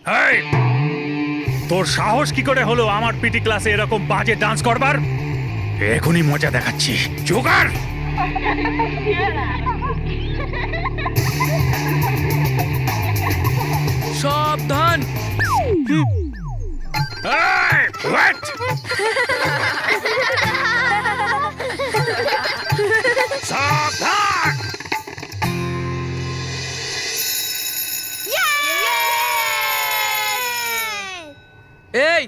এই, তোর সাহস কি করে হলো আমার পিটি ক্লাসে এরকম বাজে ডান্স করবার? এখনই মজা দেখাচ্ছি, জোগাড়। সাবধান। এই, wait! সাবধান। এই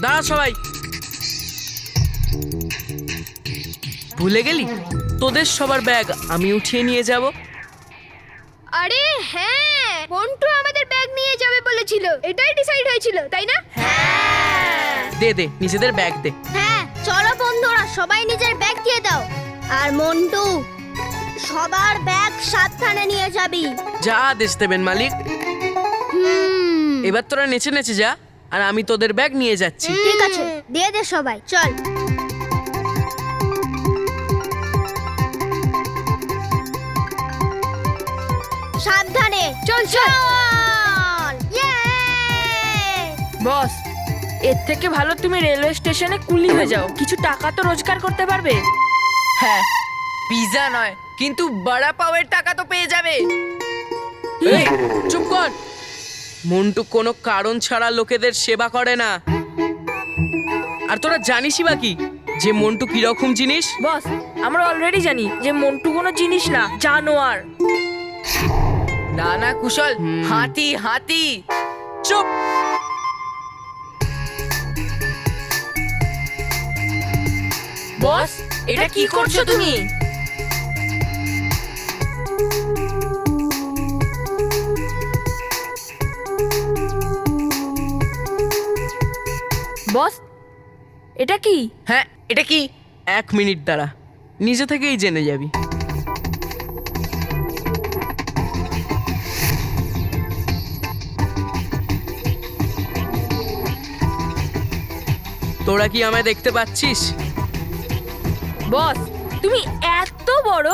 দাঁড়া সবাই। ভুলে গেলি তোদের সবার ব্যাগ আমি উঠিয়ে নিয়ে যাব। আরে হ্যাঁ, মন্টু আমাদের ব্যাগ নিয়ে যাবে বলেছিল, এটাই ডিসাইড হয়েছিল তাই না? দে দে নিজেদের ব্যাগ দে। হ্যাঁ চলো বন্ধুরা, সবাই নিজের ব্যাগ দিয়ে দাও। আর মন্টু, সবার ব্যাগ সাবধানে নিয়ে যাবি। যা আদেশ দেবেন মালিক। এবার তোরা নেচে নেচে যা, আর আমি তোদের ব্যাগ নিয়ে যাচ্ছি। ঠিক আছে, দিয়ে দে সবাই, চল। সাবধানে চল চল। বস, এর থেকে ভালো তুমি রেলওয়ে স্টেশনে কুলি হয়ে যাও, কিছু টাকা তো রোজগার করতে পারবে। হ্যাঁ, পিজা নয় কিন্তু বড়া পাওয়ের টাকা তো পেয়ে যাবে। এই চুপ কর। মন্টু কোনো কারণ ছাড়া লোকেদের সেবা করে না। আর তোরা জানিসই বা কি যে মন্টু কিরকম জিনিস? বস, আমরা অলরেডি জানি যে মন্টু কোনো জিনিস না, জানোয়ার। না না কুশল, হাতি হাতি। চুপ। বস, এটা কি করছো তুমি? বস, এটা কি? হ্যাঁ, এটা কি? 1 মিনিট দাঁড়া, নিজে থেকেই জেনে যাবি। তোরা কি আমায় দেখতে পাচ্ছিস? বস, তুমি এত বড়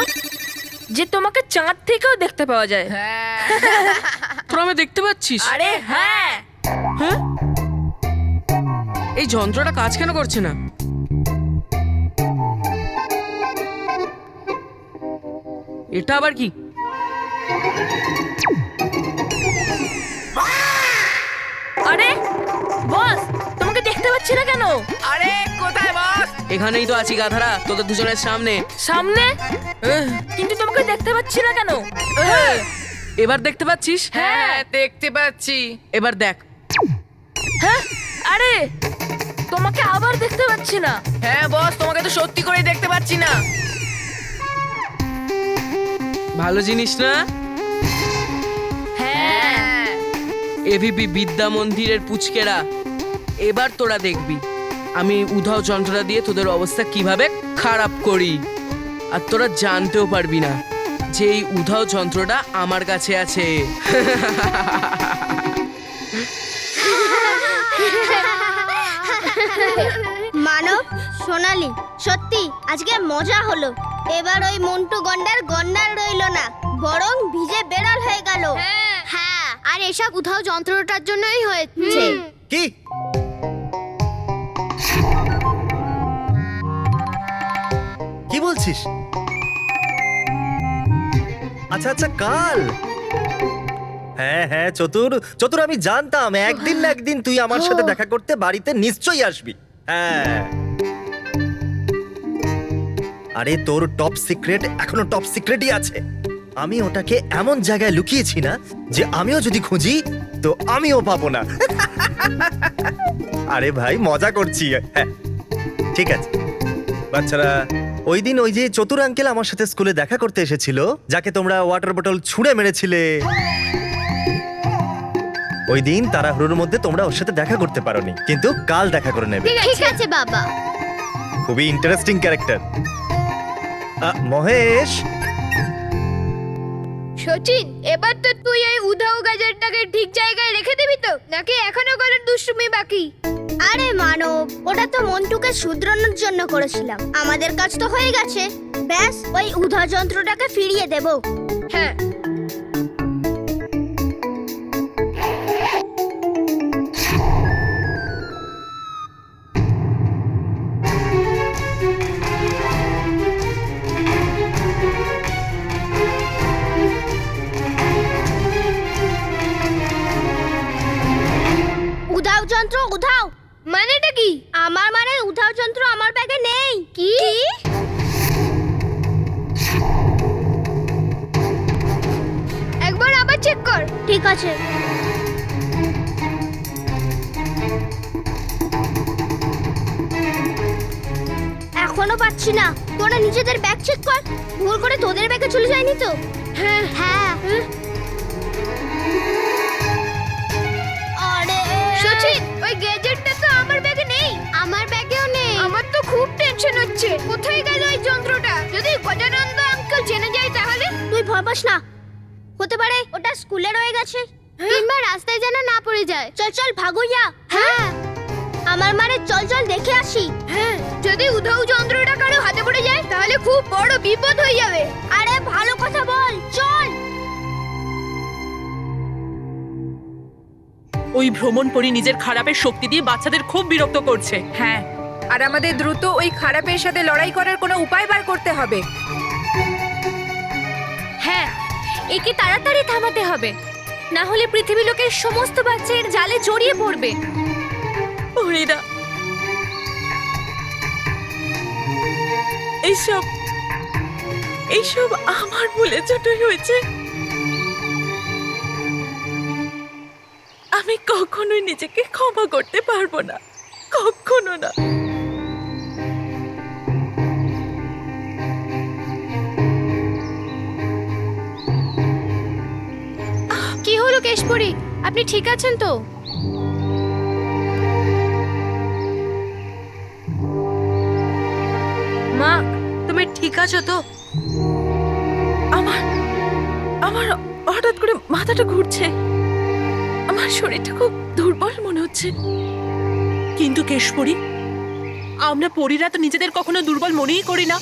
যে তোমাকে চাঁদ থেকেও দেখতে পাওয়া যায়। তোরা আমায় দেখতে পাচ্ছিস? আরে হ্যাঁ। হ্যাঁ, এই যন্ত্রটা কাজ কেন করছে না? এটা আবার কি? আরে বস, তোমাকে দেখতে পাচ্ছি না কেন? আরে কোথায় বস? এখানেই তো আছি গাধারা, তোদের দুজনের সামনে। সামনে? আহ, কিন্তু তোমাকে দেখতে পাচ্ছি না কেন? এবার দেখতে পাচ্ছিস? হ্যাঁ, দেখতে পাচ্ছি। এবার দেখ। হ্যাঁ, আরে তোমাকে আবার দেখতে পাচ্ছি না। হ্যাঁ বস, তোমাকে তো সত্যি করেই দেখতে পাচ্ছি না। ভালো জিনিস না? হ্যাঁ। এভিপি বিদ্যা মন্দিরের পুচকেরা, এবার তোরা দেখবি আমি উধাও যন্ত্রটা দিয়ে তোদের অবস্থা কিভাবে খারাপ করি। আর তোরা জানতেও পারবি না যে এই উধাও যন্ত্রটা আমার কাছে আছে। মানব, সোনালি, সত্যি আজকে মজা হলো। এবার ওই মন্টু গন্ডার গন্ডার রইলো না, বরং ভিজে বেড়াল হয়ে গেল। হ্যাঁ, আর এসব উধাও যন্ত্রটার জন্যই হয়েছে। কি? কি বলছিস? আচ্ছা আচ্ছা, কাল। হ্যাঁ হ্যাঁ, চতুর চতুর, আমি জানতাম একদিন না একদিন তুই আমার সাথে দেখা করতে বাড়িতে নিশ্চয়ই আসবি। হ্যাঁ, আরে তোর টপ সিক্রেট এখনো টপ সিক্রেটই আছে। আমি ওটাকে এমন জায়গায় লুকিয়েছি না যে আমিও যদি খুঁজি তো আমিও পাবো না। আরে ভাই, মজা করছি। হ্যাঁ ঠিক আছে বাচ্চারা, ওই দিন ওই যে চতুর আঙ্কেল আমার সাথে স্কুলে দেখা করতে এসেছিল, যাকে তোমরা ওয়াটার বোতল ছুঁড়ে মেরেছিলে, ওই দিন তাড়াহুড়োর মধ্যে তোমরা ওর সাথে দেখা করতে পারোনি, কিন্তু কাল দেখা করে নেবে। ঠিক আছে বাবা। খুবই ইন্টারেস্টিং ক্যারেক্টার। মহেশ, সচিন, এবার তো তুই এই উধাও গাজরটাকে ঠিক জায়গায় রেখে দিবি তো, নাকি এখনো করার দুষ্টুমি বাকি? আরে মানব, ওটা তো মন্টুকে শুধরানোর জন্য করেছিলাম। আমাদের কাজ তো হয়ে গেছে, ব্যাস ওই উধাও যন্ত্রটাকে ফিরিয়ে দেব। হ্যাঁ। উঠাও। মানেটা কি? আমার মানে উঠাও যন্ত্র আমার ব্যাগে নেই। কি? একবার আবার চেক কর। ঠিক আছে। এখনো পাচ্ছি না। তোরা নিজেদের ব্যাগ চেক কর, ভুল করে তোদের ব্যাগে চলে যায়নি তো? হ্যাঁ হ্যাঁ। আরে সচিন, ওই গ্যাজেটটা তো আমার ব্যাগে নেই। আমার ব্যাগেও নেই। আমার তো খুব টেনশন হচ্ছে, কোথায় গেল ওই যন্ত্রটা? যদি গজানন্দ আঙ্কেল জেনে যায় তাহলে? তুই ভয় পাস না, হতে পারে ওটা স্কুলে রয়ে গেছে, কিংবা রাস্তায় যেন না পড়ে যায়। চল চল ভাগুইয়া। হ্যাঁ আমার মানে চল চল দেখে আসি। হ্যাঁ, যদি উধাও যন্ত্রটা কারো হাতে পড়ে যায় তাহলে খুব বড় বিপদ হয়ে যাবে। আরে ভালো কথা বল, চল। ওই ভ্রমণ পরি নিজের খারাপের শক্তি দিয়ে বাচ্চাদের খুব বিরক্ত করছে। হ্যাঁ, আর আমাদের দ্রুত ওই খারাপের সাথে লড়াই করার কোনো উপায় বার করতে হবে। হ্যাঁ, একে তাড়াতাড়ি থামাতে হবে, না হলে পৃথিবী লোকের সমস্ত বাচ্চা এর জালে জড়িয়ে পড়বে। পরিরা, এইসব আমার ভুলে ছোটই হয়েছে। আমি কখনোই নিজেকে ক্ষমা করতে পারবো না, কখনো না। কি হলো কেশপুরী, আপনি ঠিক আছেন তো? মা, তুমি ঠিক আছো তো? আমার হঠাৎ করে মাথাটা ঘুরছে, আমার শরীরটা খুব দুর্বল মনে হচ্ছে। কিন্তু কেশপুরী, আমরা পরীরা তো নিজেদের কখনো দুর্বল মনেই করি না।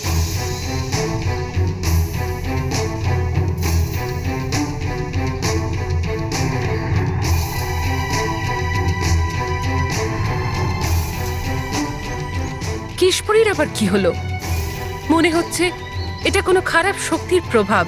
কেশপুরীর আবার কি হলো? মনে হচ্ছে এটা কোনো খারাপ শক্তির প্রভাব।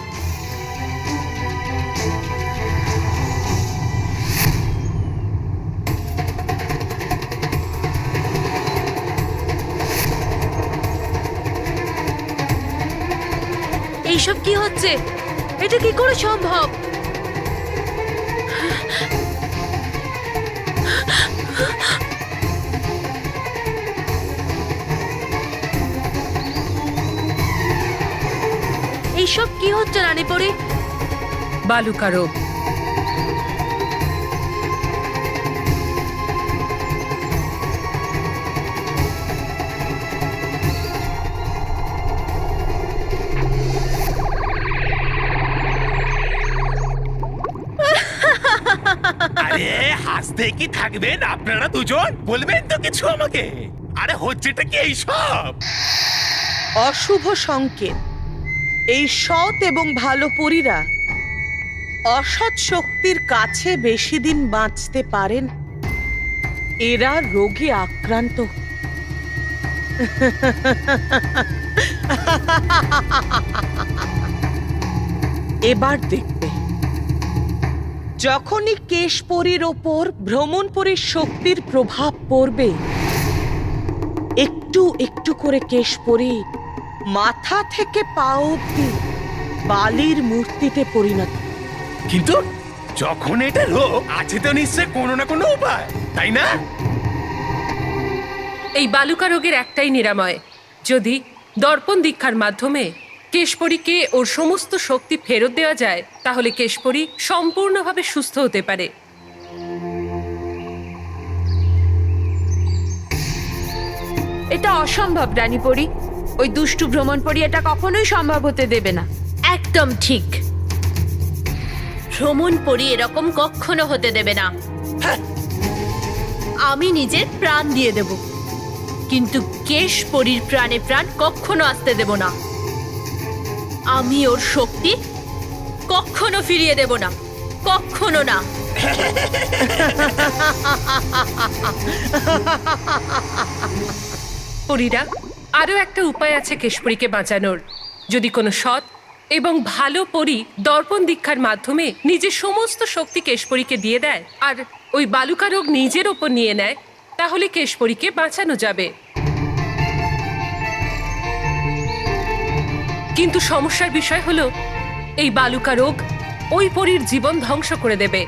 এইসব কি হচ্ছে? এটা কি করে সম্ভব? এইসব কি হচ্ছে রানীপুরি? বালুকা রোগ। আরে হাসতে কি থাকবেন আপনারা দুজন? বলবেন তো কিছু আমাকে? আরে হচ্ছেটা কি এইসব? অশুভ সংকেত। এই সৎ এবং ভালো পরীরা অসৎ শক্তির কাছে বেশি দিন বাঁচতে পারেন। এরা রোগে আক্রান্ত। এবার দেখবে, যখনই কেশপরীর ওপর ভ্রমণপরীর শক্তির প্রভাব পড়বে, একটু একটু করে কেশপরী মাথা থেকে পা অবধি বালির মূর্তিতে পরিণত। কিন্তু যখন এটা রোগ আছে তো নিশ্চয় কোনো না কোনো উপায়, তাই না? এই বালুকা রোগের একটাই নিরাময়, যদি দর্পণ দীক্ষার মাধ্যমে কেশপুরীকে ওর সমস্ত শক্তি ফেরত দেওয়া যায়, তাহলে কেশপুরী সম্পূর্ণভাবে সুস্থ হতে পারে। এটা অসম্ভব রানীপুরি। ওই দুষ্টু ভ্রমণপরী এটা কখনোই সম্ভব হতে দেবে না। একদম ঠিক, ভ্রমণপরী এরকম কখনো হতে দেবে না। আমি নিজের প্রাণ দিয়ে দেব, কিন্তু কেশপুরীর প্রাণে প্রাণ কখনো আসতে দেব না। আমি ওর শক্তি কখনো ফিরিয়ে দেব না, কখনো না। পরীরা, আরও একটা উপায় আছে কেশপুরীকে বাঁচানোর। যদি কোনো সৎ এবং ভালো পরী দর্পণ দীক্ষার মাধ্যমে নিজের সমস্ত শক্তি কেশপুরীকে দিয়ে দেয় আর ওই বালুকা রোগ নিজের ওপর নিয়ে নেয়, তাহলে কেশপরীকে বাঁচানো যাবে। কিন্তু সমস্যার বিষয় হলো এই বালুকা রোগ ওই পরীর জীবন ধ্বংস করে দেবে।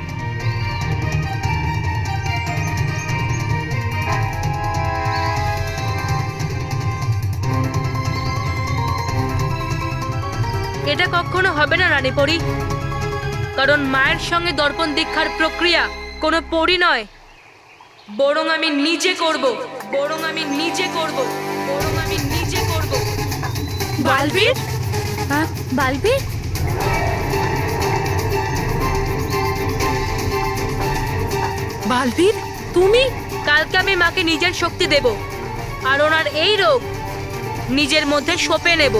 এটা কখনো হবে না রানী পরী, কারণ মায়ের সঙ্গে দর্পণ দীক্ষার প্রক্রিয়া কোনো পরী নয়, বরং আমি নিজে করব, বরং আমি নিজে করব, বরং আমি নিজে করব। বালবীর, বালবীর, বালবীর, তুমি? কালকে আমি মাকে নিজের শক্তি দেব আর ওনার এই রোগ নিজের মধ্যে সঁপে নেব।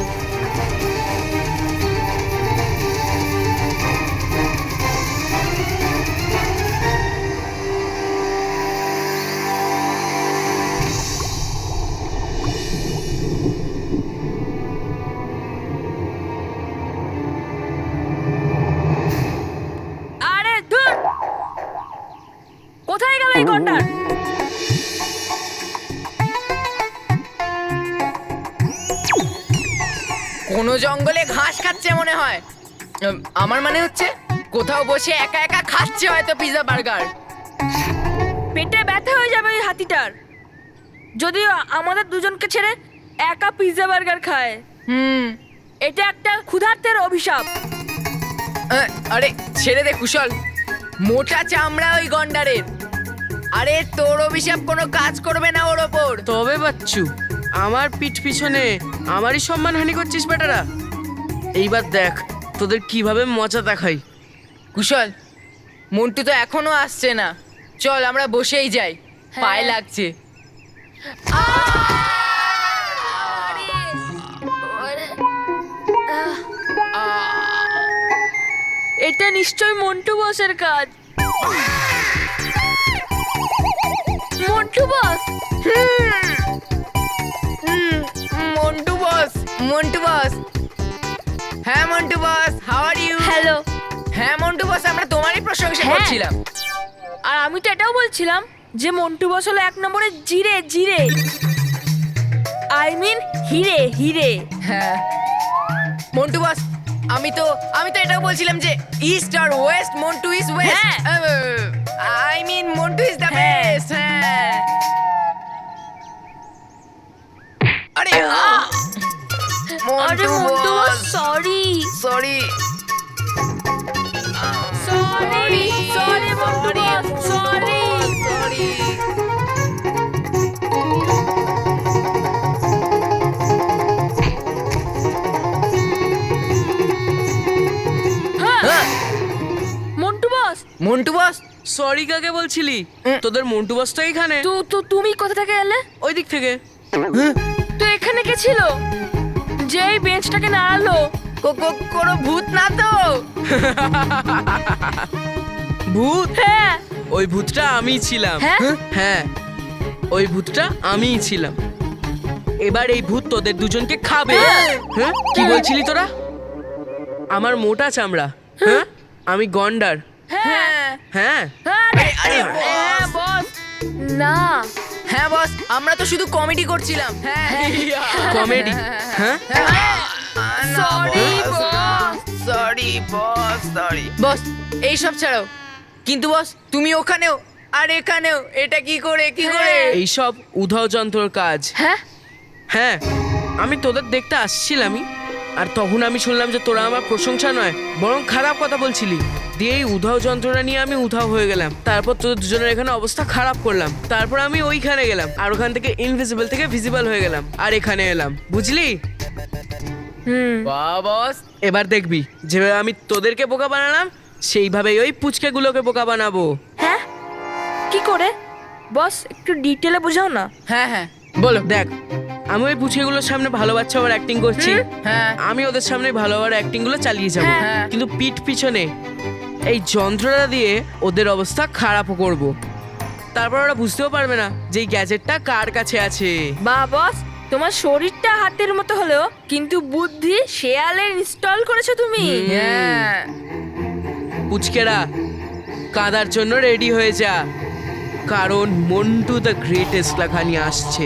আরে ধুর, কোথায় গেল এই গন্ডার? কোন জঙ্গলে ঘাস খাচ্ছে মনে হয়। আমার মানে হচ্ছে কোথাও বসে একা একা খাচ্ছে হয়তো পিৎজা বার্গার। পেটে ব্যথা হয়ে যাবে ওই হাতিটার, যদিও আমাদের দুজনকে ছেড়ে একা পিৎজা বার্গার খায়। এটা একটা ক্ষুধার্তের অভিশাপ। আরে ছেড়ে দে কুশল, মোটা চামড়া ওই গন্ডারের। আরে তোর অভিশাপ কোনো কাজ করবে না ওর ওপর। তবে বাচ্চু, আমার পিঠ পিছনে আমারই সম্মানহানি করছিস বেটারা। এইবার দেখ তোদের কিভাবে মজা দেখাই। কুশল, মন্টু তো এখনো আসছে না, চল আমরা বসেই যাই, পায়ে লাগছে। এটা নিশ্চয় মন্টু বসের কাজ। মন্টু বস, মন্টু বস, মন্টু বস। হ্যাঁ মন্টু বস, হাউ আর ইউ? হ্যালো। হ্যাঁ মন্টু বস, আমরা তোমারই প্রশংসা করছিলাম। আর আমি তো এটাও বলছিলাম যে মন্টু বস হলো 1 নম্বরের জিরে, জিরে। আই মিন হিরে, হিরে। হ্যাঁ মন্টু বস, আমি তো এটাও বলছিলাম যে ইস্ট আর west, Montu is west. I mean Montu is the best. হ্যাঁ আরে Montu boss, sorry, sorry sorry, sorry Montu boss, sorry. Sorry. Montu boss, Montu boss, sorry কাকে বলছিলি? তোদের মন্টু বস তো এইখানে, তো তুমি কোথা থেকে এলে? ওই দিক থেকে। তো এখানে কে ছিল যে এই বেঞ্চটাকে নাড়ালো? কোনো ভূত না তো? ভূত? হ্যাঁ। ওই ভূতটা আমিই ছিলাম। হ্যাঁ? হ্যাঁ, ওই ভূতটা আমিই ছিলাম। এবার এই ভূত তোদের দুজনকে খাবে। হ্যাঁ, কি বলছিলি তোরা? আমার মোটা চামড়া, হ্যাঁ, আমি গন্ডার। হ্যাঁ হ্যাঁ, আরে হ্যাঁ বস, না। হ্যাঁ বস, আমরা তো শুধু কমেডি করছিলাম। হ্যাঁ কমেডি? হ্যাঁ, sorry boss, sorry boss, sorry boss. এইসব ছাড়াও, কিন্তু বস তুমি ওখানেও আর এখানেও এটা কি করে, কি করে? এইসব উধাও যন্ত্রর কাজ। হ্যাঁ, হ্যাঁ, আমি তোদের দেখতে আসছিলামই, আর তখন আমি শুনলাম যে তোরা আমার প্রশংসা নয় বরং খারাপ কথা বলছিলি। দিয়ে এই উধাও যন্ত্রণা নিয়ে আমি উধাও হয়ে গেলাম। তারপর তোদের দুজনের এখানে অবস্থা খারাপ করলাম। তারপর আমি ওইখানে গেলাম, আর ওখান থেকে ইনভিজিবল থেকে ভিজিবল হয়ে গেলাম, আর এখানে এলাম, বুঝলি? বাহ বস, এবার দেখবি যেভাবে আমি তোদেরকে বোকা বানালাম সেইভাবেই ওই পুচকেগুলোকে বোকা বানাবো। হ্যাঁ, কি করে বস? একটু ডিটেলে বোঝাও না। হ্যাঁ হ্যাঁ বলো। দেখ, আমি ওই পুচকেগুলোর সামনে ভালো বাচ্চা ওর অ্যাক্টিং করছি, হ্যাঁ আমি ওদের সামনে ভালোভাবে অ্যাক্টিং গুলো চালিয়ে যাবো, হ্যাঁ। কিন্তু পিঠ পিছনে এই যন্ত্রটা দিয়ে ওদের অবস্থা খারাপও করব। তারপর ওরা বুঝতেও পারবে না যে এই গ্যাজেটটা কার কাছে আছে। বা বস, তোমার শরীরটা হাতের মতো হলেও কিন্তু বুদ্ধি শেয়ালের ইনস্টল করেছো তুমি। হ্যাঁ পুচকেরা, কাঁদার জন্য রেডি হয়ে যা। কারণ মন্টু দ্য গ্রেটেস্ট লেখা নিয়ে আসছে।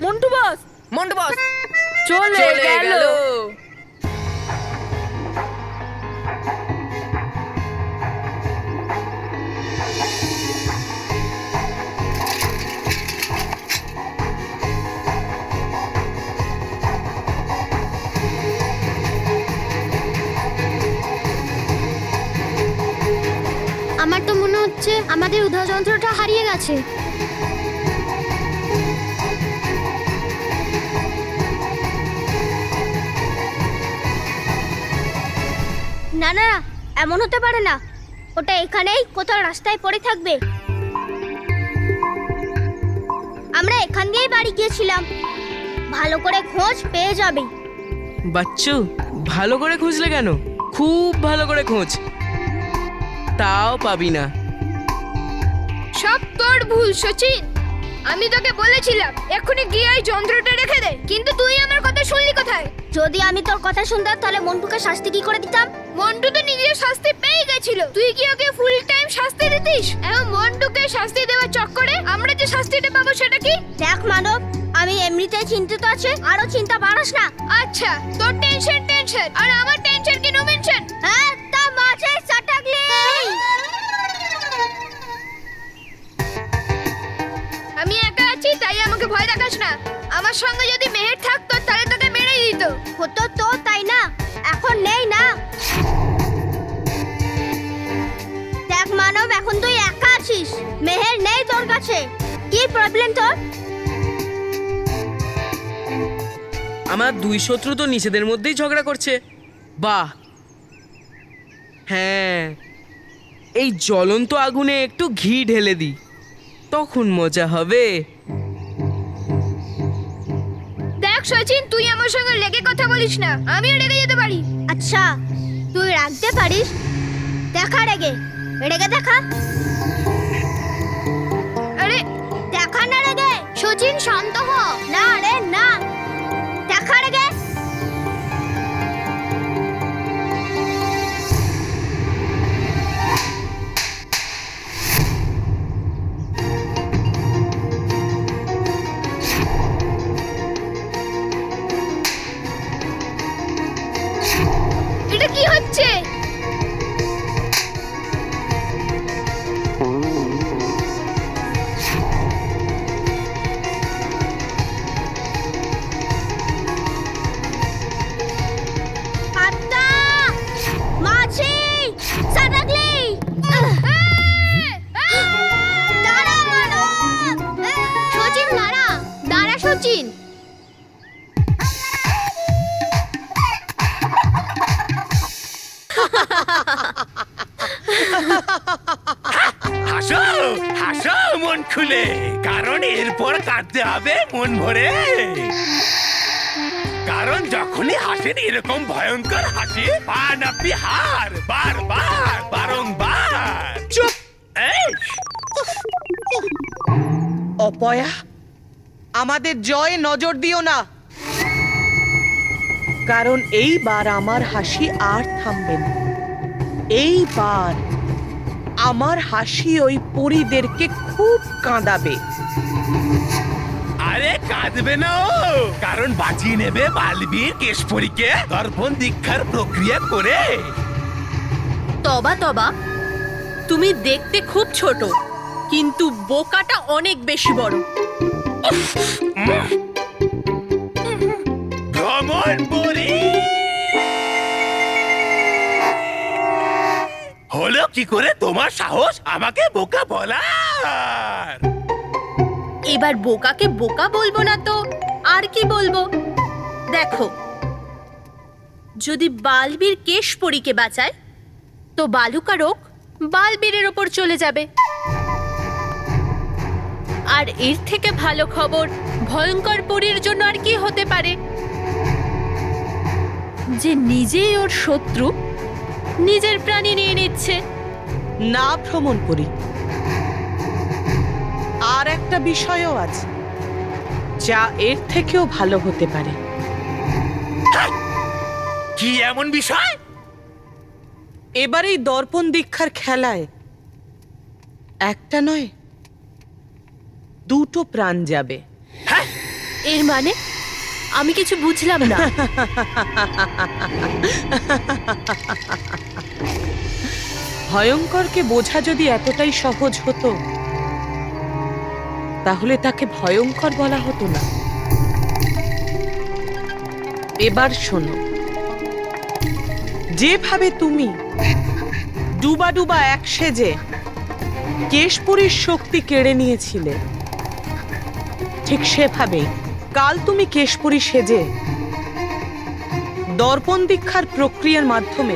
মন্টু বস, মন্টু বস চলে গেল। আমার তো মনে হচ্ছে আমাদের উধাও যন্ত্রটা হারিয়ে গেছে। না না, এমন হতে পারে না। ওটা এখানেই কোথাও রাস্তায় পড়ে থাকবে। আমরা এখান দিয়েই বাড়ি গিয়েছিলাম। ভালো করে খোঁজ পেয়ে যাবে। বাচ্চু, ভালো করে খুঁজলে কেন? খুব ভালো করে খোঁজ, তাও পাবি না। সব তোর ভুল সচিন। আমি তোকে বলেছিলাম এক্ষুনি গিয়ে এই যন্ত্রটা রেখে দে, কিন্তু তুই আমার কথা শুনলি কোথায়? যদি আমি তোর কথা শুনতাম তাহলে মন্টুকে শাস্তি কি করে দিতাম? মন্টু তো নিজের শাস্তি পেয়ে গেছিল, তুই কি ওকে ফুল টাইম শাস্তি দিতিস? এখন মন্টুকে শাস্তি দেওয়ার চক্করে আমরা যে শাস্তিটা পাবো সেটা কি? দেখ মানব, আমি এমনিতেই চিন্তিত আছি, আরো চিন্তা বাড়াস না। আচ্ছা, তোর টেনশন আর আমার টেনশন কি নো মেনশন? হ্যাঁ, তা মাঝে সাটাগলি। আমি একা আছি তাই আমাকে ভয় দেখাস না। আমার সঙ্গে যদি মেহের থাকতো তাহলে তোকে মেরেই দিত। হতো তো, তাই না? এখন নেই না। দেখ মানব, এখন তুই একা আছিস, মেহের নেই তোর কাছে। কি প্রবলেম তোর? আমার দুই শত্রু তো নিজেদের মধ্যেই ঝগড়া করছে। বাহ, হ্যাঁ, এই জ্বলন্ত আগুনে একটু ঘি ঢেলে দিই, তখন মজা হবে। দেখ সচিন, তুই আমার সঙ্গে রেগে কথা বলিস না, আমিও রেগে যেতে পারি। আচ্ছা, তুই রাখতে পারিস? দেখা রেগে দেখা। আরে দেখা না রেগে। সচিন শান্ত হ। না রে না, দেখা রেগে। এটা কি হচ্ছে? সচিন, হাসো হাসো মন খুলে, কারণ এরপর কাঁদতে হবে মন ভরে। কারণ যখনই হাসেন এরকম ভয়ঙ্কর হাসি পান আপনি হার, বারবার বারংবার। চুপ! এই অপয়া, আমাদের জয়ে নজর দিও না, কারণ এইবার আমার হাসি আর থামবে না। এইবার আমার হাসি ওই পরীদেরকে খুব কাঁদাবে। আরে কাঁদবে না ও, কারণ বাঁচিয়ে নেবে বালবীর কেশপুরীকে দর্পণ দীক্ষার প্রক্রিয়া করে। তবা তবা, তুমি দেখতে খুব ছোট, কিন্তু বোকাটা অনেক বেশি বড়। ভ্রমণ পরি হলো কি করে তোমার সাহস আমাকে বোকা বলার? এবার বোকাকে বোকা বলবো না তো আর কি বলবো? দেখো, যদি বালবীর কেশপুরীকে বাঁচায় তো বালুকা রোগ বালবীরের ওপর চলে যাবে। আর এর থেকে ভালো খবর ভয়ঙ্কর পরীর জন্য আর কি হতে পারে? যে নিজেই ওর শত্রু, নিজের প্রাণী নিয়ে নিচ্ছে। না ভ্রমণ করি, আর একটা বিষয়ও আছে। যা এর থেকেও ভালো হতে পারে। কি এমন বিষয়? এবার এই দর্পণ দীক্ষার খেলায় একটা নয়, দুটো প্রাণ যাবে। এর মানে আমি কিছু বুঝলাম না। ভয়ঙ্করকে বোঝা যদি এতটাই সহজ হতো, তাহলে তাকে ভয়ঙ্কর বলা হতো না। এবার শোনো, যেভাবে তুমি ডুবা ডুবা এক সেজে কেশপুরীর শক্তি কেড়ে নিয়েছিলে, ঠিক সেভাবে কাল তুমি কেশপুরী সেজে দর্পণ দীক্ষার প্রক্রিয়ার মাধ্যমে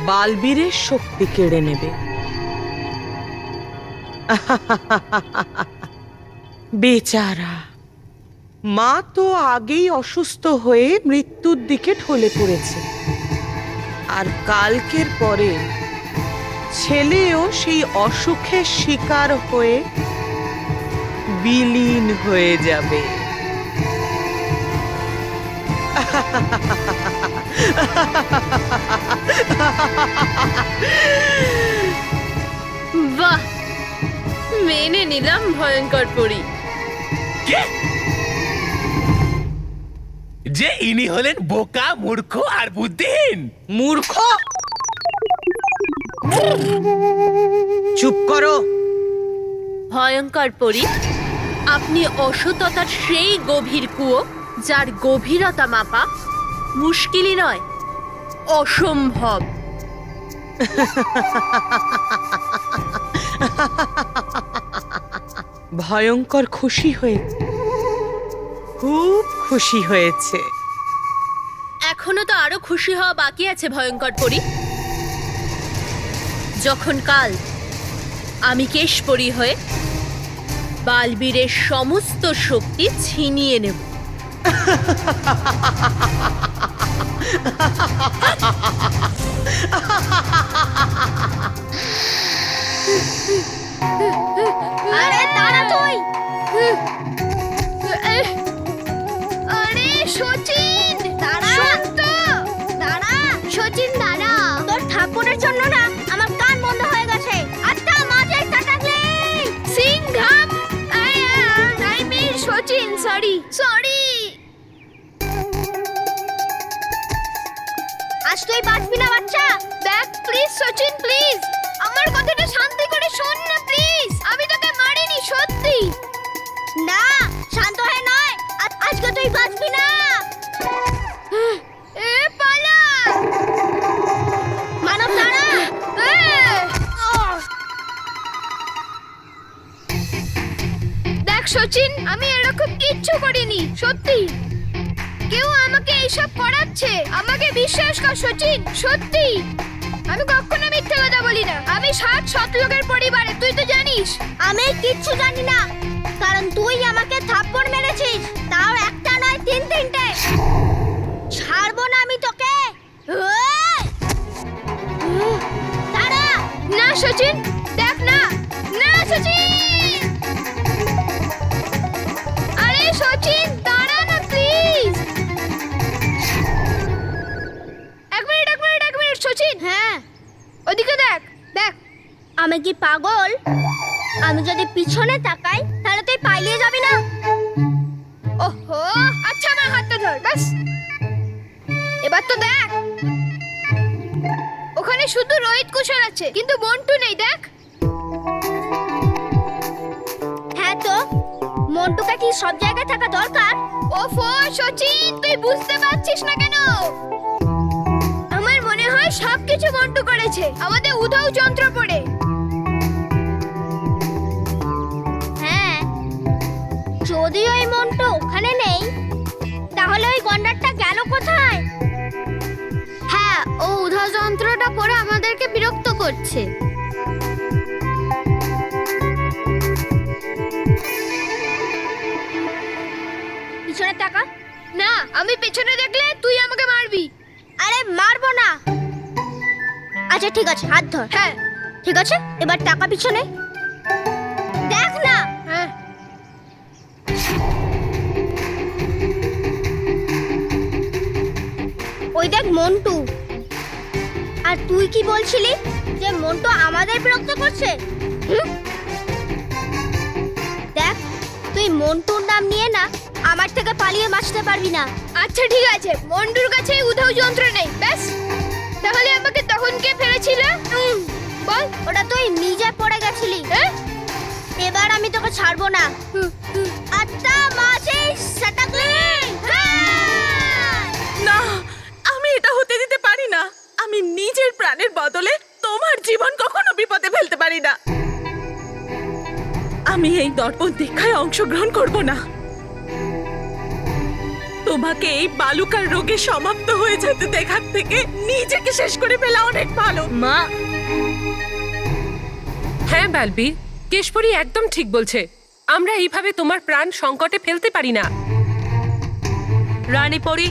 বালবীরের শক্তি কেড়ে নেবে। বেচারা মা তো আগেই অসুস্থ হয়ে মৃত্যুর দিকে ঢলে পড়েছে, আর কালকের পরে ছেলেও সেই অসুখের শিকার হয়ে বিলীন হয়ে যাবে। বাহ, মেনে নিলাম ভয়ঙ্কর পরী। যে ইনি হলেন বোকা, মূর্খ আর বুদ্ধিহীন। মূর্খ, চুপ করো। ভয়ঙ্কর পরী, আপনি অসততার সেই গভীর কুয়ো যার গভীরতা মাপা মুশকিলই নয়, অসম্ভব। ভয়ঙ্কর খুশি হয়ে, খুব খুশি হয়েছে। এখনো তো আরো খুশি হওয়া বাকি আছে ভয়ঙ্কর পরী। যখন কাল আমি কেশপরী হয়ে বালবীরের সমস্ত শক্তি ছিনিয়ে নেব। আরে দাঁড়া তুই। আরে সচিন দাঁড়া, দাঁড়া সচিন দাঁড়া। তোর থাপ্পড়ের জন্য না আমার কান বন্ধ হয়ে গেছে। আচ্ছা মাঝে কাটালে Singham. I mean Sachin, sorry. আজ তুই বাঁচবি না বাচ্চা। দেখ প্লিজ সচিন, প্লিজ আমার কথাটা শান্তি করে শোন না প্লিজ। আমি তোকে মারিনি সত্যি। না শান্ত হয়ে নয়, আজকে তুই বাঁচবি না। এ পালা মানব, দাঁড়া। দেখ সচিন, আমি এরকম কিচ্ছু করিনি সত্যি। কেউ আমাকে এইসব করাচ্ছে, আমাকে বিশ্বাস কর সচিন, সত্যি। আমি কখনো মিথ্যে কথা বলি না। আমি 7 লোকের পরিবারে, তুই তো জানিস। আমি কিচ্ছু জানি না, কারণ তুই আমাকে থাপ্পড় মেরেছিস, তাও একটা নয় 3-3টে। ছাড়বো না আমি তোকে। দাঁড়া না সচিন, দেখ না। না সচিন, আরে সচিন দাঁড়া না প্লিজ। এক মিনিট সচিন। হ্যাঁ ওদিকে দেখ। আমি কি পাগল? আমি যদি পিছনে তাকাই তাহলে তুই পালিয়ে যাবি না? ওহো আচ্ছা, আমার হাতটা ধর ব্যাস। এবার তো দেখ, ওখানে শুধু রোহিত কুশল আছে, কিন্তু মন্টু নেই। দেখ। হ্যাঁ তো মন্টুকে কি সব জায়গায় থাকা দরকার? ওফো সচিন, তুই বুঝতে পারছিস না কেন? আমার মনে হয় সবকিছু মন্টু করেছে, আমাদের উধাও যন্ত্র পড়ে। হ্যাঁ, যদি ওই মন্টু ওখানে নেই, তাহলে ওই গন্ডারটা গেল কোথায়? হ্যাঁ, ও উধাও যন্ত্রটা পড়ে আমাদেরকে বিরক্ত করছে। পিছনে তাকা। না, আমি পেছনে দেখলে তুই আমাকে মারবি। আরে মারবো না। আচ্ছা ঠিক আছে, হাত ধর। হ্যাঁ ঠিক আছে, এবার টাকা পিছনে দেখ না। হ্যাঁ ওই দেখ মন্টু। আর তুই কি বলছিলি যে মন্টু আমাদের বিরক্ত করছে? হুম? দেখ, তুই মন্টুর নাম নিয়ে না আমার থেকে পালিয়ে বাঁচতে পারবি না। আচ্ছা ঠিক আছে, মন্টুর কাছে উধাও যন্ত্র নেই, ব্যাস। তাহলে আমাকে তখন কে ফেলেছিল? বল। ওটা তুই নিজে পড়ে গেছিলি। এবার আমি তোকে ছাড়বো না। আচ্ছা মাঝে সাটাকলি। না, আমি এটা হতে দিতে পারি না। আমি নিজের প্রাণের বদলে তোমার জীবন কখনো বিপদে ফেলতে পারি না। আমি এই দর্পণ দীক্ষায় অংশগ্রহণ করব না। তোমাকে এই বালুকার রোগে সমাপ্ত হয়ে যেতে দেখার থেকে নিজেকে শেষ করে ফেলা অনেক ভালো। মা, হ্যাঁ বালবীর, কেশপরি একদম ঠিক বলছে। আমরা এইভাবে তোমার প্রাণ সংকটে ফেলতে পারি না। রানী পরি,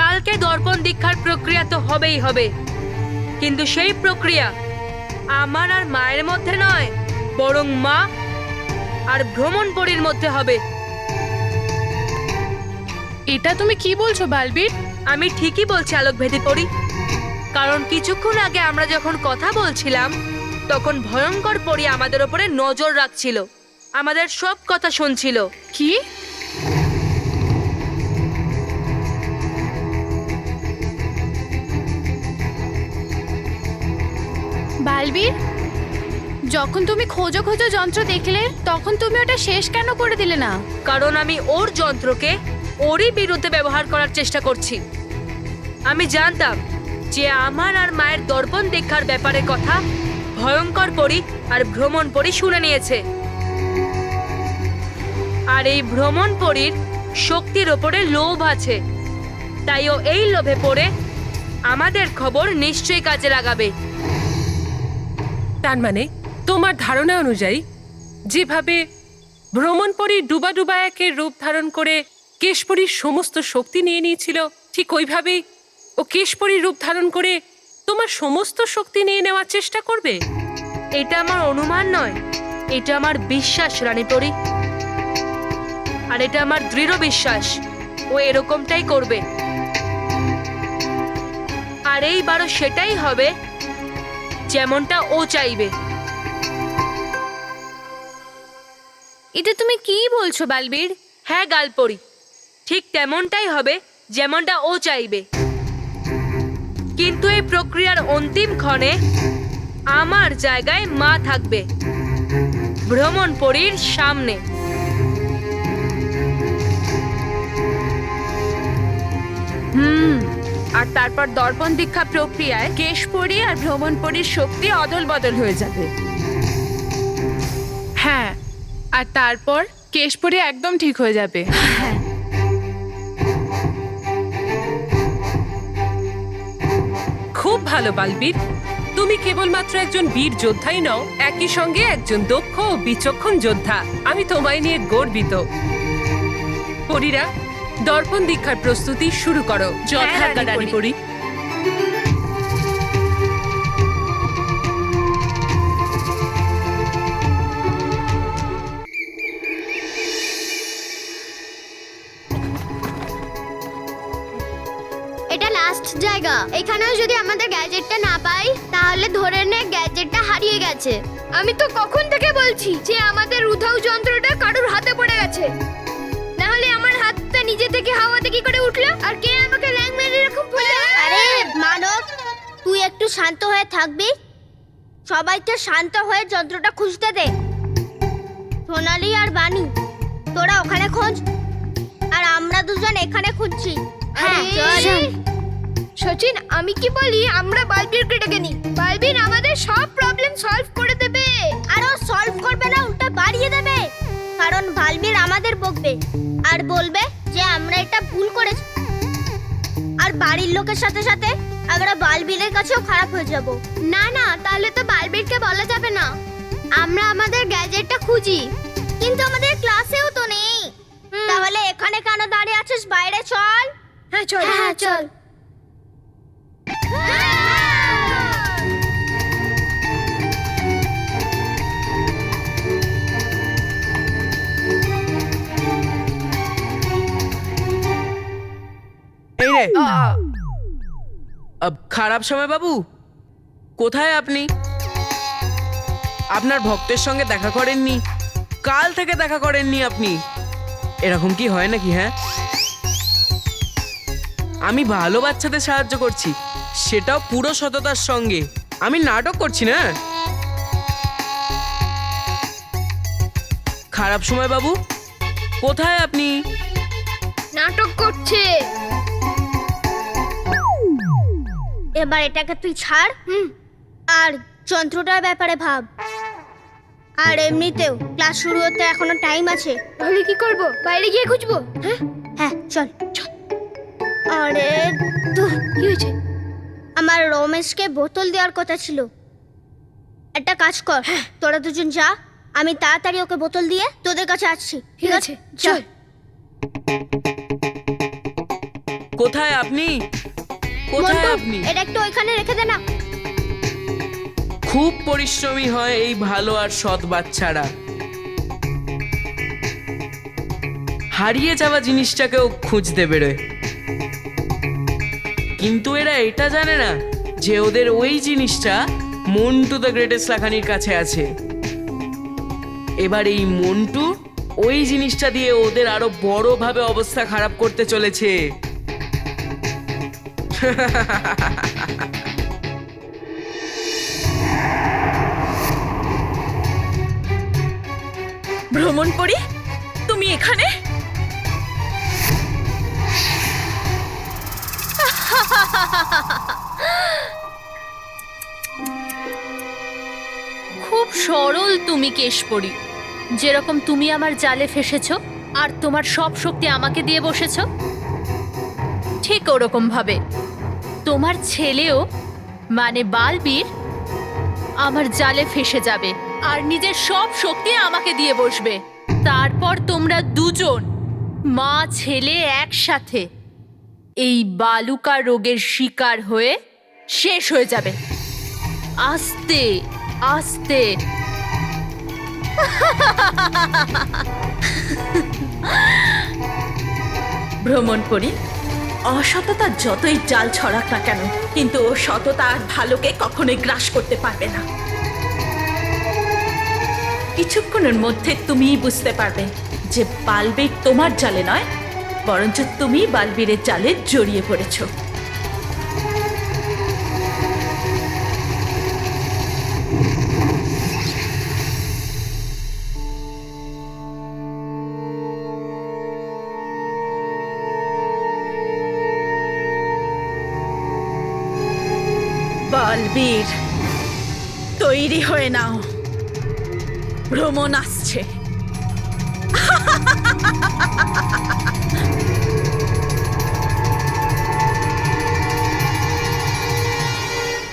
কালকে দর্পণ দীক্ষার প্রক্রিয়া তো হবেই হবে, কিন্তু সেই প্রক্রিয়া আমার আর মায়ের মধ্যে নয়, বরং মা আর ভ্রমণ পরীর মধ্যে হবে। এটা তুমি কি বলছো বালবীর? আমি ঠিকই বলছি আলোকভেদী পরি, কারণ কিছুক্ষণ আগে আমরা যখন কথা বলছিলাম তখন ভয়ঙ্কর পরি আমাদের ওপরে নজর রাখছিল, আমাদের সব কথা শুনছিল। কি? বালবীর, যখন তুমি খোঁজো খোঁজো যন্ত্র দেখলে তখন তুমি ওটা শেষ কেন করে দিলে না? কারণ আমি ওর যন্ত্রকে ওরই বিরুদ্ধে ব্যবহার করার চেষ্টা করছি। আমি জানতাম যে আমার আর মায়ের দর্পণ দীক্ষার ব্যাপারে কথা ভয়ঙ্কর পরি আর ভ্রমণ পরি শুনে নিয়েছে, আর এই ভ্রমণ পরির শক্তির ওপরে লোভ আছে, তাই ও এই লোভে পড়ে আমাদের খবর নিশ্চয়ই কাজে লাগাবে। তার মানে তোমার ধারণা অনুযায়ী যেভাবে ভ্রমণপরী ডুবা ডুবা একের রূপ ধারণ করে কেশপরীর সমস্ত শক্তি নিয়ে নিয়েছিল, ঠিক ওইভাবেই ও কেশপরীর রূপ ধারণ করে তোমার সমস্ত শক্তি নিয়ে নেওয়ার চেষ্টা করবে। এটা আমার অনুমান নয়, এটা আমার বিশ্বাস রানী পরি, আর এটা আমার দৃঢ় বিশ্বাস ও এরকমটাই করবে। আর এইবারও সেটাই হবে যেমনটা ও চাইবে। এটা তুমি কি বলছো বালবীর? হ্যাঁ গালপরি, ঠিক তেমনটাই হবে যেমনটা ও চাইবে, কিন্তু এই প্রক্রিয়ার অন্তিম ক্ষণে আমার জায়গায় মা থাকবে ভ্রমণ পরীর সামনে। আর তারপর দর্পণ দীক্ষা প্রক্রিয়ায় কেশপরি আর ভ্রমণপরীর শক্তি অদল বদল হয়ে যাবে। হ্যাঁ, আর তারপর কেশপরি একদম ঠিক হয়ে যাবে। খুব ভালো বালবীর, তুমি কেবলমাত্র একজন বীর যোদ্ধাই নও, একই সঙ্গে একজন দক্ষ ও বিচক্ষণ যোদ্ধা। আমি তোমায় নিয়ে গর্বিত। পরীরা, দর্পণ দীক্ষার প্রস্তুতি শুরু করো। যথাজ্ঞা রানী পরি। এটা লাস্ট জায়গা। এখানেও যদি আমাদের গ্যাজেটটা না পাই তাহলে ধরে নে গ্যাজেটটা হারিয়ে গেছে। আমি তো কখন থেকে বলছি যে আমাদের উধাও যন্ত্রটা কারোর হাতে পড়ে গেছে। না হলে আমার হাতটা নিজে থেকে হাওয়াতে কি করে উঠলো? আর কে আমাকে ল্যাং মেরে এরকম ফেলে? আরে মানব, তুই একটু শান্ত হয়ে থাকবি? সবাইকে শান্ত হয়ে যন্ত্রটা খুঁজতে দে। সোনালি আর বানি, তোরা ওখানে খোঁজ, আর আমরা দুজন এখানে খুঁজছি। হ্যাঁ চল। সচিন, আমি কি বলি আমরা বালবীরকে ডেকে নিই। বালবীর আমাদের সব প্রবলেম সলভ করে দেবে। আর ও সলভ করবে না, উল্টা বাড়িয়ে দেবে। কারণ বালবীর আমাদের বকবে আর বলবে যে আমরা এটা ভুল করেছি। আর বাড়ির লোকের সাথে সাথে আমরা বালবীরের কাছেও খারাপ হয়ে যাব। না না, তাহলে তো বালবীরকে বলা যাবে না। আমরা আমাদের গ্যাজেটটা খুঁজি, কিন্তু আমাদের ক্লাসেও তো নেই। তাহলে এখানে কেন দাঁড়িয়ে আছিস? বাইরে চল। হ্যাঁ চল। হ্যাঁ চল। এই রে, খারাপ সময় বাবু, কোথায় আপনি? আপনার ভক্তের সঙ্গে দেখা করেননি, কাল থেকে দেখা করেননি আপনি। এরকম কি হয় নাকি? হ্যাঁ, আমি ভালো বাচ্চাদের সাহায্য করছি, সেটাও পুরো সততার সঙ্গে। আমি নাটক করছি না। খারাপ সময় বাবু, কোথায় আপনি? নাটক করছে। এবার এটাকে তুই ছাড়, আর যন্ত্রটার ব্যাপারে ভাব। আর এমনিতেও ক্লাস শুরু হতে এখনো টাইম আছে। তাহলে কি করব? বাইরে গিয়ে খুঁজবো? হ্যাঁ হ্যাঁ, চল চল। আরে কি হয়েছে? আমার রমেশকে বোতল দেওয়ার কথা ছিল। একটা কাজ কর, তোরা দুজন যা, আমি তাড়াতাড়ি ওকে বোতল দিয়ে তোদের কাছে আসছি। ঠিক আছে, চল। কোথায় আপনি? কোথায় মন্টু, আপনি? এটা একটু ওইখানে রেখে দে না। খুব পরিশ্রমী হয় এই ভালো আর সৎ বাচ্চারা। হারিয়ে যাওয়া জিনিসটাকেও খুঁজতে বেরোয়, কিন্তু এরা এটা জানে না যে ওদের ওই জিনিসটা মন্টু দ্য গ্রেটেস্ট লাখানির কাছে আছে। এবার এই মন্টু ওই জিনিসটা দিয়ে ওদের আরো বড়ভাবে অবস্থা খারাপ করতে চলেছে। ভ্রমণ করি, তুমি এখানে? খুব সরল তুমি কেশপরি। যেরকম তুমি আমার জালে ফেসেছো আর তোমার সব শক্তি আমাকে দিয়ে বসেছো, ঠিক ওরকম ভাবে তোমার ছেলেও মানে বালবীর আমার জালে ফেসে যাবে আর নিজের সব শক্তি আমাকে দিয়ে বসবে। তারপর তোমরা দুজন মা ছেলে একসাথে এই বালুকা রোগের শিকার হয়ে শেষ হয়ে যাবে আস্তে আস্তে। ভ্রমণ করি, অসততা যতই জাল ছড়াক না কেন, কিন্তু ও সততা আর ভালোকে কখনোই গ্রাস করতে পারবে না। কিছুক্ষণের মধ্যে তুমিই বুঝতে পারবে যে বালবীর তোমার জালে নয়, বরঞ্চ তুমি বালবীরের জালে জড়িয়ে পড়েছো। বালবীর, তৈরি হয়ে নাও, ভ্রমণ আসছে।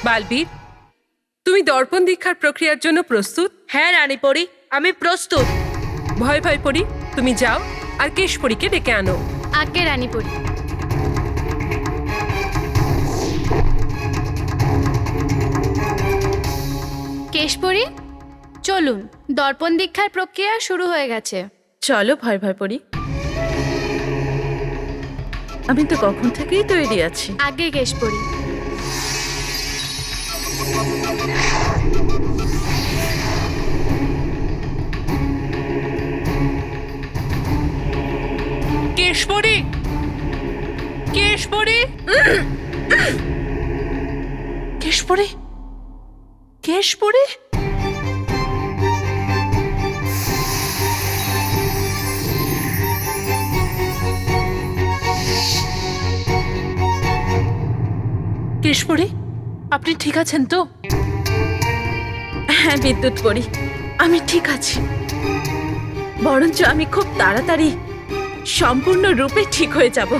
বালবীর, তুমি দর্পণ দীক্ষার প্রক্রিয়ার জন্য প্রস্তুত? হ্যাঁ রানী পরি, আমি প্রস্তুত। ভয় ভয় পরি, তুমি যাও আর কেশপরীকে ডেকে আনো। আগে রানীপুরি। কেশপুরী, চলুন, দর্পণ দীক্ষার প্রক্রিয়া শুরু হয়ে গেছে। চলো ভয় ভয় পড়ি। আমি তো কখন থেকেই তৈরি আছি। আগে কেশপুরী। কেশপরী, কেশপরী, কেশপরী, কেশপরী। কেশপরী, আপনি ঠিক আছেন তো? হ্যাঁ বিদ্যুৎ পড়ি, আমি ঠিক আছি। বরঞ্চ আমি খুব তাড়াতাড়ি সম্পূর্ণরূপে ঠিক হয়ে যাব,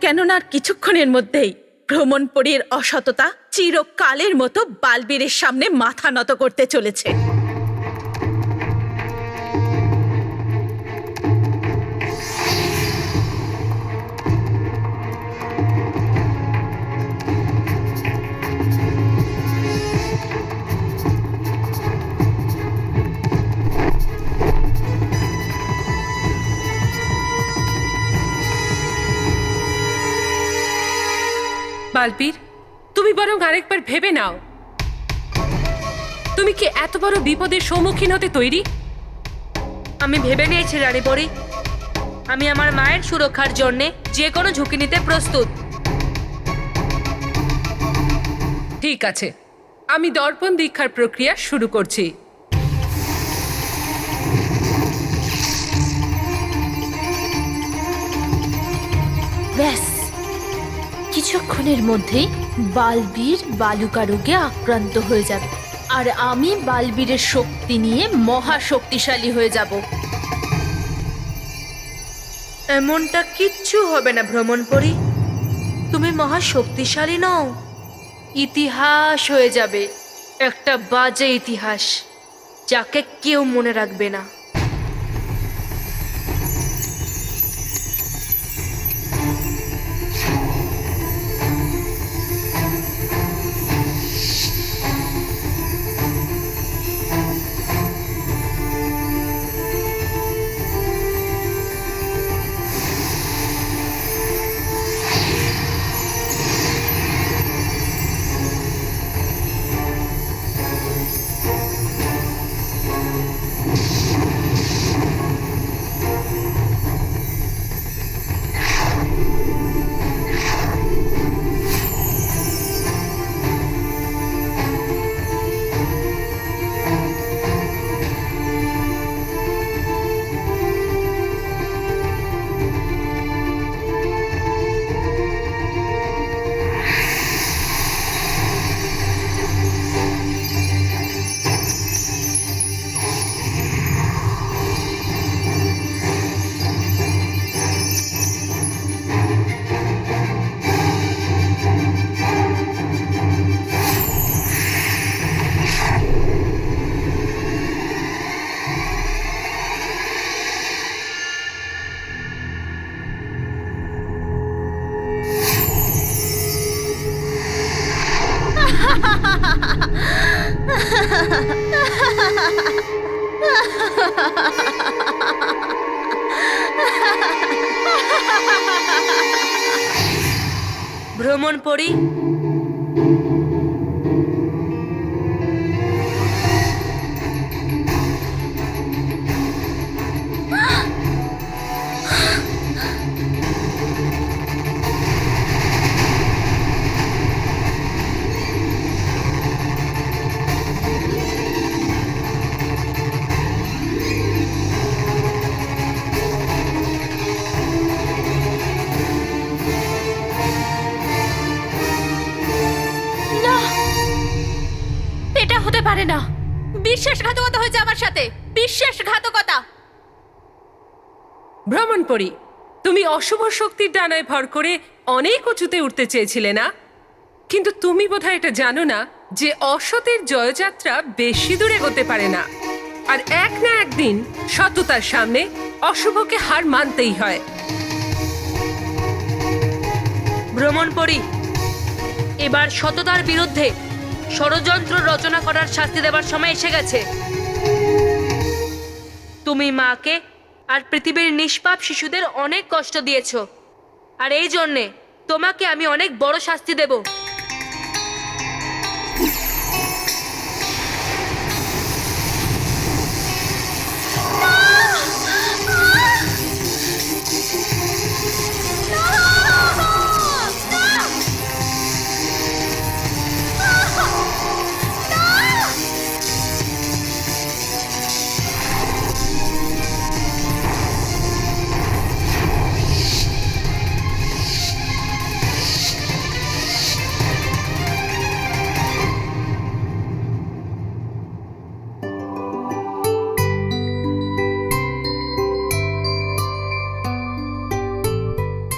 কেননা আর কিছুক্ষণের মধ্যেই ভ্রমণপরীর অসততা চিরকালের মতো বালবীরের সামনে মাথা নত করতে চলেছে। বালবীর, তুমি বরং আরেকবার ভেবে নাও, তুমি কি এত বড় বিপদের সম্মুখীন হতে তৈরি? আমি ভেবে নিয়েছি রানীপরি, আমি আমার মায়ের সুরক্ষার জন্য যে কোনো ঝুঁকি নিতে প্রস্তুত। ঠিক আছে, আমি দর্পণ দীক্ষার প্রক্রিয়া শুরু করছি। ব্যাস, কিছুক্ষণের মধ্যেই বালবীর বালুকা রোগে আক্রান্ত হয়ে যাবে, আর আমি বালবীরের শক্তি নিয়ে মহা শক্তিশালী হয়ে যাব। এমনটা কিচ্ছু হবে না ভ্রমণপরি, তুমি মহা শক্তিশালী নও, ইতিহাস হয়ে যাবে, একটা বাজে ইতিহাস যাকে কেউ মনে রাখবে না। ভ্রমণপরি, এটা হতে পারে না, বিশ্বাসঘাতকতা হয়েছে আমার সাথে, বিশ্বাসঘাতকতা। ভ্রমণপরি, তুমি অশুভ শক্তির ডানায় ভর করে অনেক উঁচুতে উঠতে চেয়েছিলে না? কিন্তু তুমি বোধহয় এটা জানো না যে অসতের জয়যাত্রা বেশি দূরে এগোতে পারে না, আর এক না একদিন সততার সামনে অশুভকে হার মানতেই হয়। ভ্রমণপরি, এবার সততার বিরুদ্ধে ষড়যন্ত্র রচনা করার শাস্তি দেবার সময় এসে গেছে। তুমি মাকে আর পৃথিবীর নিষ্পাপ শিশুদের অনেক কষ্ট দিয়েছো, আর এই জন্যে তোমাকে আমি অনেক বড় শাস্তি দেব।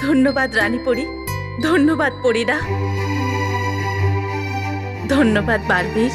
ধন্যবাদ রানীপরি, ধন্যবাদ পরিদা, ধন্যবাদ বালবীর।